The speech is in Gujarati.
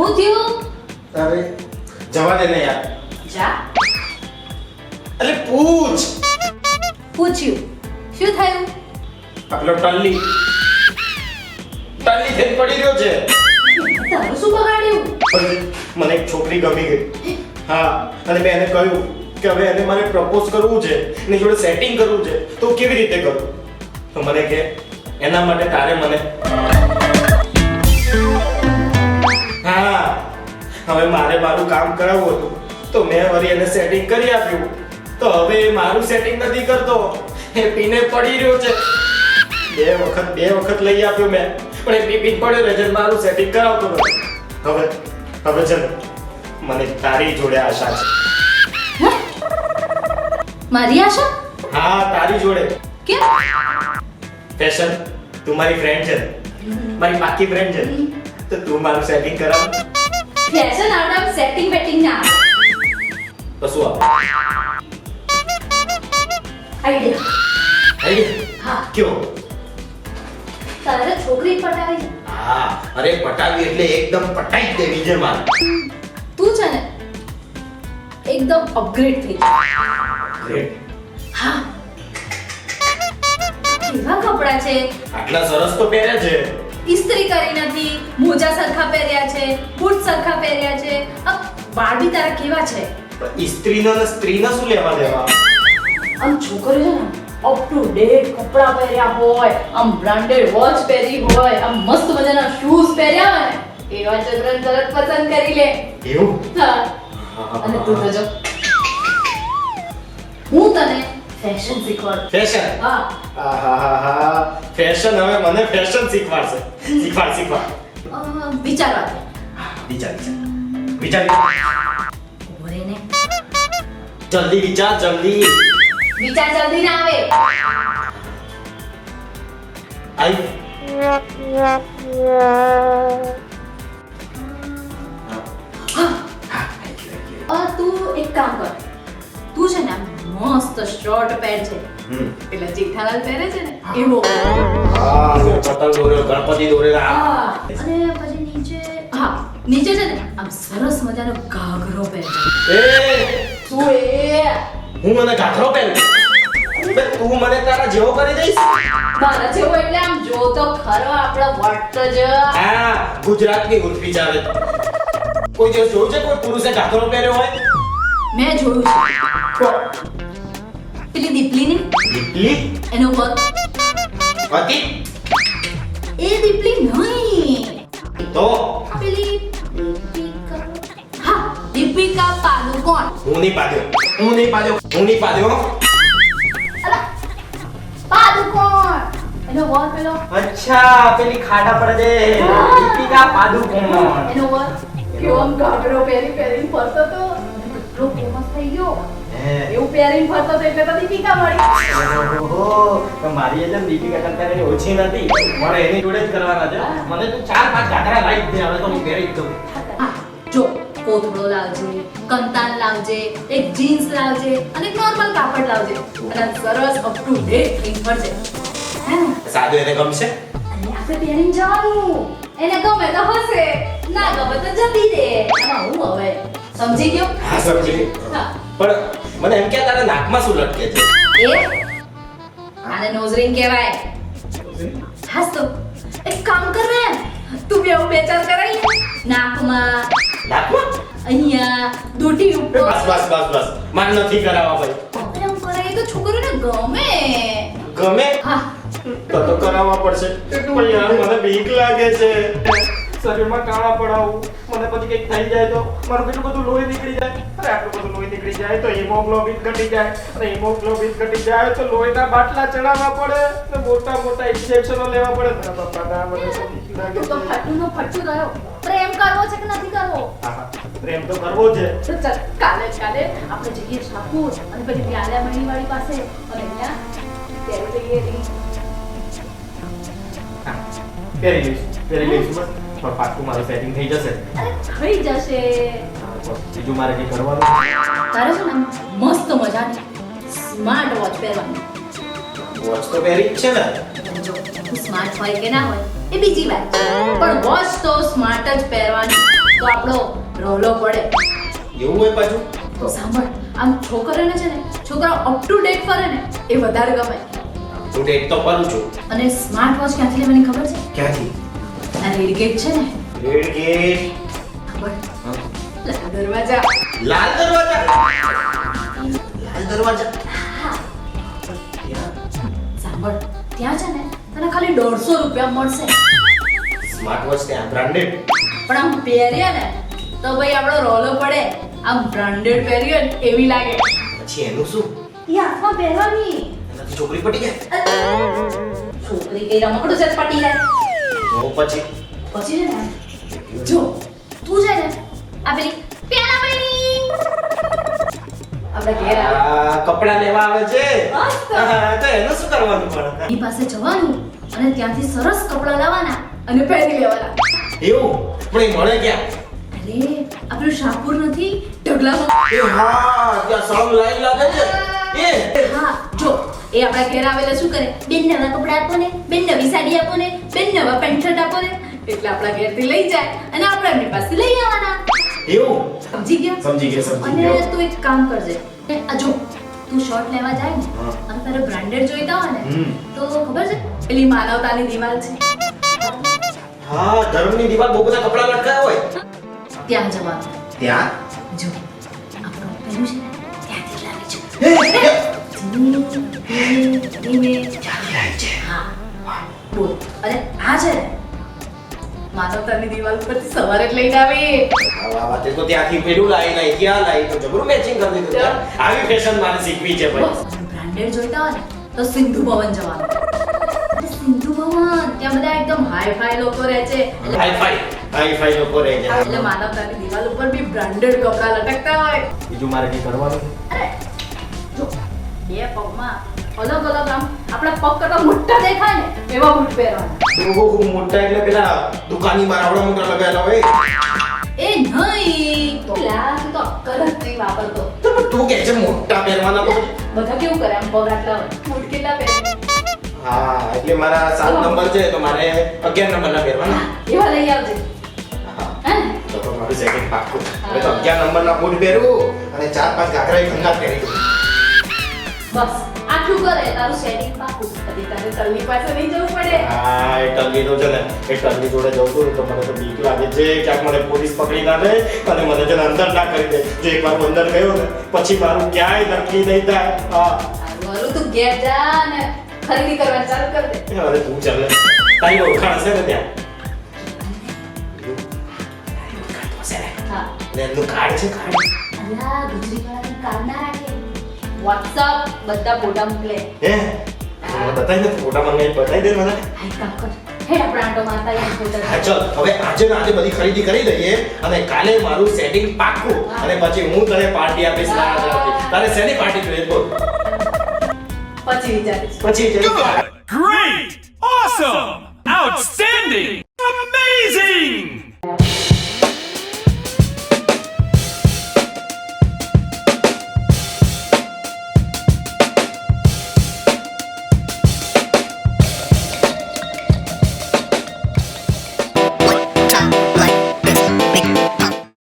હું થયું? અરે જવા દે ને યાર. જા. અરે પૂછ. પૂછ્યું. શું થયું? આપણો ટલ્લી થઈને પડી રહ્યો છે. તારું શું બગાડ્યું? અરે, મને એક છોકરી ગમી ગઈ. હા, અને મેં એને કહ્યું કે હવે એને મારે પ્રપોઝ કરવું છે, એની જોડે સેટિંગ કરવું છે, તો કેવી રીતે કરું? તો મને કે એના માટે તારે મને હા, હવે મારે મારું કામ કરાવવું હતું, તો મેં વળી એને સેટિંગ કરી આપ્યું. તો હવે એ મારું સેટિંગ નથી કરતો, એ પીને પડી રહ્યો છે. બે વખત લઈ આપ્યો મેં, પણ એ પી પડ્યો રહે છે, મારું સેટિંગ કરાવતો નથી. હવે છે ને, મને તારી જોડે આશા છે. હે? મારી આશા? હા, તારી જોડે. કેમ? ફેશન, તું મારી ફ્રેન્ડ છે, મારી પાકી ફ્રેન્ડ છે, તો તું મારું સેટિંગ કરાવ. ફેશન આવડે સેટિંગ બેટિંગ ના આવે. તો શું આવે? આઈડિયા. હા. કયો? તારે છોકરી પટાવી. હા, અરે પટાવી એટલે એકદમ પટાઈ જ દેવી છે મારે. તું છે ને એકદમ અપગ્રેડ થઈ જા. ગ્રેટ. હા. કેવા કપડા છે? આટલા સરસ તો પહેર્યા છે. ઇસ્ત્રી કરી નથી, મોજા સરખા પહેર્યા છે, બૂટ સરખા પહેર્યા છે. વાળ બી તારા કેવા છે? પણ ઇસ્ત્રીનો ને સ્ત્રીનો શું લેવા દેવા? આમ છોકરી છે ને અપ ટુ ડેટ કપડા પહેર્યા હોય, આમ બ્રાન્ડેડ વોચ પહેરી હોય, આમ મસ્ત મજાના શૂઝ પહેર્યા હોય ને એવા ચંદ્રન તરત પસંદ કરી લે. એવું? હા. અને તું તો જો હું તને ફેશન શીખવાડું. ફેશન? હા. આહાહાહા. ફેશન હવે મને ફેશન શીખવાડશે. શીખવાડ. વિચારવા દે. વિચાર. ઉભરે ને જલ્દી વિચાર, જલ્દી. વિચાર જલ્દી ના આવે. આઈ. તું એક કામ કર. તું છે ને આમ મસ્ત શર્ટ પહેર છે. પેલા જેઠાલાલ પહેરે છે ને એવો. હા, પતંગ દોર્યો, ગણપતિ દોરેલા. હા. અને પછી નીચે છે ને આમ સરસ મજાનો ઘાઘરો પહેરજો. એ તું એ હું મને ઘાઘરો પહેરું? બે તું મને તારા જેવો કરી દઈશ? મારા જેવો એટલે આમ જો તો ખરો આપણો વટ જ. હા, ગુજરાતની ઉર્ફી ચાલે. કોઈ દિવસ જોયું છે કોઈ પુરુષે ઘાઘરો પહેર્યો હોય? મેં જોયું છે. પેલી દીપલી ને દીપલી એનો પગ. હતી એ દીપલી નહીં. તો પેલી દીપિકા પાદુકોણ. હું નહીં પાડ્યો. અલા પાદુકોણ એનો વર પેલો. અચ્છા, પેલી ખાડા પડે છે. દીપિકા પાદુકોણ. એનો વર કેવો આમ ઘાઘરો પહેરીને ફરતો તો કેટલો ફેમસ થઈ ગયો. એવું પહેરીને ફરતો તો એટલે તો દીપિકા મળી. ઓહો, તો મારી જેમ દીપિકા કરતા એની ઓછી નથી. મારે એની જોડે જ કરવાના છે. મને તું 4-5 ઘાઘરા લાવી જ દે, હવે તો હું પહેરી જ દઉં. હા, જો કોથળો લાવજે, કંતાન લાવજે, એક જીન્સ લાવજે અને એક નોર્મલ કાપડ લાવજે અને સરસ અપ ટુ ડેટ થઈને ફરજે. હે ને? સાદું એને ગમશે? અને આપણે પહેરીને જવાનું. એને ગમે તો હશે, ના ગમે તો જતી દે. આમાં હું હવે સમજી ગયો? હા, સમજી ગયો. હા. પણ મને એમ કે તારા નાકમાં શું લટકે છે? એ આને નોઝ રિંગ કહેવાય. હાસ તો એક કામ કર ને, તું બે ચાર કરાઈ નાકમાં, અહીંયા દોટી ઉપર. બસ. માન નથી કરાવવા ભાઈ. એમ કરાય તો છોકરીને ગમે. ગમે? હા. તો કરાવવા પડશે. પણ યાર મને બીક લાગે છે. શરીરમાં કાળા પડાવું, મને પછી કંઈક થઈ જાય તો મારું કેટલું બધું લોહી નીકળી જાય. અરે આટલું બધું લોહી નીકળી જાય તો હિમોગ્લોબિન ઘટી જાય. અને હિમોગ્લોબિન ઘટી જાય તો લોહીના બાટલા ચડાવવા પડે ને મોટા ઇન્જેક્શનો લેવા પડે. બાપા ના, મને તો બીક લાગે તું તો છે. ફટું રહ્યો. પ્રેમ કરવો છે કે નથી કરવો? હા, પ્રેમ તો કરવો છે. તો ચાલ કાલે આપણે જઈએ ઠાકુર અને પછી પ્યાલા મણીવાળી પાસે અને અહીંયા ત્યારે જઈએ ring. હા, પહેરી લઈશું બસ. પણ પાક્કું મારું સેટિંગ થઈ જશે. અરે થઈ જશે. બીજું મારે કંઈ કરવાનું? તારે છે ને મસ્ત મજાની સ્માર્ટ વોચ પહેરવાની. વોચ તો પહેરી જ છે ને. સ્માર્ટ હોય કે ના હોય એ બીજી વાત છે, પણ વોચ તો સ્માર્ટ જ પહેરવાની. તો આપણો રોલો પડે. એવું હોય પાછું તો સાંભળ, આમ છોકરાને છે ને, છોકરા અપ ટુ ડેટ ફરે ને એ વધારે ગમે. તું ડેટ તો કરું છું. અને સ્માર્ટ વોચ ક્યાંથી લેવાની ખબર છે? ક્યાંથી? આ રેડ ગેટ છે ને, રેડ ગેટ. ખબર? લાલ દરવાજા. લાલ દરવાજા. લાલ દરવાજા. હા. સાંભળ, ત્યાં છે ને તને ખાલી 150 રૂપિયા મળશે. સ્માર્ટ વોચ ત્યાં બ્રાન્ડેડ. પણ આમ પહેરીએ ને તો ભાઈ આપણો રોલો પડે. આમ બ્રાન્ડેડ પહેરીએ ને એવી લાગે. પછી એનું શું? એ હાથમાં પહેરવાની. એનાથી છોકરી પટી જાય. છોકરી કઈ રમકડું છે પટી જાય. તો પછી પછી છે ને, જો તું છે ને આ પેલી પેલા પેલી આપણે ઘેર આવે. આ કપડા લેવા આવે છે. મસ્ત. હા, તો એનું શું કરવાનું પણ? એની પાસે જવાનું અને ત્યાંથી સરસ કપડા લાવવાના અને પહેરી લેવાના. એવું પણ એ મળે ક્યાં? અરે આપણું શાહપુર નથી ઢગલામાં. એ હા, ત્યાં સળંગ લાઈન લાગે છે. એ હા, જો એ આપણા ઘેર આવેલા શું કરે? બેન નવા કપડા આપો ને, બેન નવી સાડી આપો ને, બેન નવા પેન્ટ શર્ટ આપો ને. એટલે આપણા ઘેરથી લઈ જાય અને આપણે એમની પાસે લઈ આવવાના. એવું સમજી ગયા? સમજી ગયા. અને તું એક કામ કરજે. આ જો તું શર્ટ લેવા જાય ને હા. અને તારે બ્રાન્ડેડ જોઈતા હોય ને હમ. તો ખબર છે પેલી માનવતાની દિવાલ છે હા, ધર્મની દીવાલ બહુ બધા કપડા લટકાયા હોય. ત્યાં જવાનું. ત્યાં જો આપણું પેલું છે ને ત્યાંથી લાવી છું. હે, હે. હા બોલ. અને આ છે ને માનવતાની દિવાલ પરથી સવારે જ લઈને આવી. વાહ, વાહ, વાહ, તે તો ત્યાંથી પેલું લાવી નહીં, ત્યાં લાવી તો જબરું મેચિંગ કરી દીધું ત્યાં. આવી ફેશન મારે શીખવી છે ભાઈ. બ્રાન્ડેડ જોઈતા હોય ને તો સિંધુ ભવન જવાનું. અરે સિંધુ ભવન ત્યાં બધા એકદમ હાઈ ફાઈ લોકો રહે છે. હાઈ-ફાઈ લોકો રહે છે. એટલે માનવતાની દિવાલ ઉપર બી બ્રાન્ડેડ કપડા લટકતા હોય. બીજું મારે કઈ કરવાનું છે? અરે જો બે પગમાં અલગ અલગ આમ આપણા પગ કરતા મોટા દેખાય ને એવા બૂટ પહેરવાના. ઓહો, મોટા એટલે પેલા દુકાની માં આવડા મોટા લગાવેલા હોય. એ નહીં તો લા તું તો અક્કલ જ નહીં વાપરતો. તો પણ તું કે છે મોટા પહેરવાના તો? બધા કેવું કરે આમ પગ આટલા હોય બૂટ કેટલા પહેરે? હા, એટલે મારા 7 નંબર છે તો મારે 11 નંબરના પહેરવાના. એવા લઈ આવજે. હા, હે ને? તો મારું સેકન્ડ પાક્કું. હવે તો 11 નંબરના બૂટ પહેરું અને 4-5 ઘાઘરા ગંગા પહેરી દઉં. બસ આટલું કરે તારું સેટિંગ પાકું. પછી તારે તલની પાસે નહીં જવું પડે. હા, એ ટલ્લી તો છે ને, એ ટલ્લી જોડે જઉં છું તો મને તો બીક લાગે છે ક્યાંક મને પોલીસ પકડી ના લે અને મને છે ને અંદર ના કરી દે. જો એકવાર હું અંદર ગયો ને પછી મારું ક્યાંય નક્કી નહીં થાય. હા, હારું તું ઘેર જા ને ખરીદી કરવા ચાલુ કર દે. હવે તું ચાલે તારી ઓળખાણ છે ને ત્યાં? હા. ને એમનું કાર્ડ છે, કાર્ડ. અલ્યા ગુજરીવાળાની કાર્ડ ના રાખે. WhatsApp બધા ફોટા મોકલે. હે મને બતાવી દે, ફોટા મંગાવી બતાવી દે મને. હાઈ કામ કર. હેડ આપણા આંટો મારતા યાર ફોટા. હા, ચાલ હવે આજે ને આજે બધી ખરીદી કરી દઈએ અને કાલે મારું સેટિંગ પાક્કું અને પછી હું તને પાર્ટી આપીશ. તારે શેની પાર્ટી જોઈએ બોલ? પછી વિચારીશ. પછી Great! Awesome! Outstanding! Amazing!